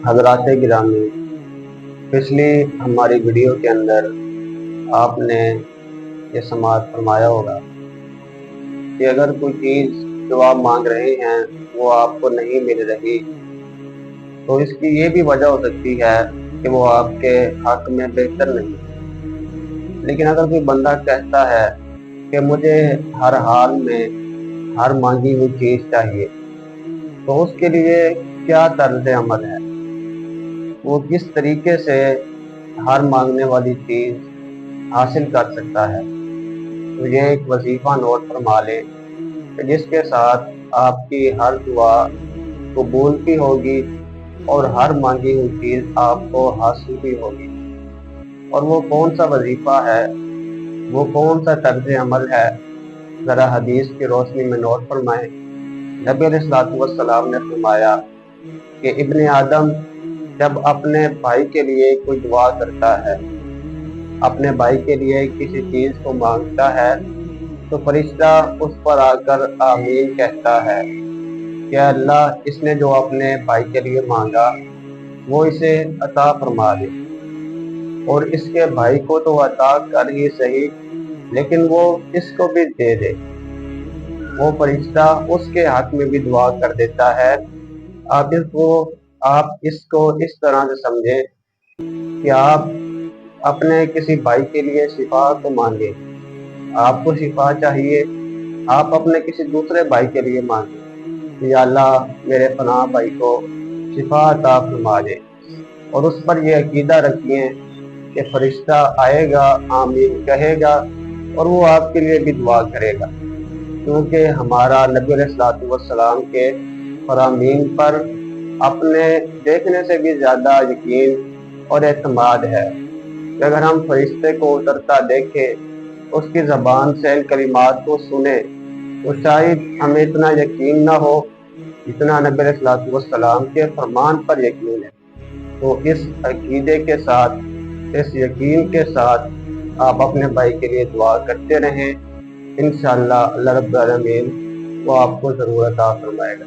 حضرات گرامی، پچھلی ہماری ویڈیو کے اندر آپ نے یہ سماعت فرمایا ہوگا کہ اگر کوئی چیز جو آپ مانگ رہے ہیں وہ آپ کو نہیں مل رہی تو اس کی یہ بھی وجہ ہو سکتی ہے کہ وہ آپ کے حق میں بہتر نہیں۔ لیکن اگر کوئی بندہ کہتا ہے کہ مجھے ہر حال میں ہر مانگی ہوئی چیز چاہیے، تو اس کے لیے کیا طرز عمل ہے، وہ کس طریقے سے ہر مانگنے والی چیز حاصل کر سکتا ہے؟ تو یہ ایک وظیفہ نوٹ فرما لیں کہ جس کے ساتھ آپ کی ہر دعا قبول بھی ہوگی اور ہر مانگی ہوئی چیز آپ کو حاصل بھی ہوگی۔ اور وہ کون سا وظیفہ ہے، وہ کون سا طرز عمل ہے، ذرا حدیث کی روشنی میں نوٹ فرمائیں۔ نبی علیہ الصلوۃ والسلام نے فرمایا کہ ابن آدم جب اپنے بھائی کے لیے کوئی دعا کرتا ہے، اپنے بھائی کے لیے کسی چیز کو مانگتا ہے، تو فرشتہ اس پر آ کر آمین کہتا ہے کہ اللہ اس نے جو اپنے بھائی کے لیے مانگا وہ اسے عطا فرما دے، اور اس کے بھائی کو تو عطا کر ہی صحیح لیکن وہ اس کو بھی دے دے۔ وہ فرشتہ اس کے حق میں بھی دعا کر دیتا ہے۔ آپ اس کو اس طرح سے سمجھیں کہ آپ اپنے کسی بھائی کے لیے شفا تو مانگیں، آپ کو شفا چاہیے، آپ اپنے کسی دوسرے بھائی کے لیے مانگیں، یا اللہ میرے فلاں بھائی کو شفا عطا فرما دے، اور اس پر یہ عقیدہ رکھیے کہ فرشتہ آئے گا، آمین کہے گا، اور وہ آپ کے لیے بھی دعا کرے گا، کیونکہ ہمارا نبی علیہ الصلوۃ والسلام کے فرامین پر اپنے دیکھنے سے بھی زیادہ یقین اور اعتماد ہے کہ اگر ہم فرشتے کو اترتا دیکھیں، اس کی زبان سے ان کلمات کو سنیں، تو شاید ہمیں اتنا یقین نہ ہو جتنا نبی علیہ الصلوۃ والسلام کے فرمان پر یقین ہے۔ تو اس عقیدے کے ساتھ، اس یقین کے ساتھ آپ اپنے بھائی کے لیے دعا کرتے رہیں، انشاءاللہ اللہ رب العالمین وہ آپ کو ضرور عطا فرمائے گا۔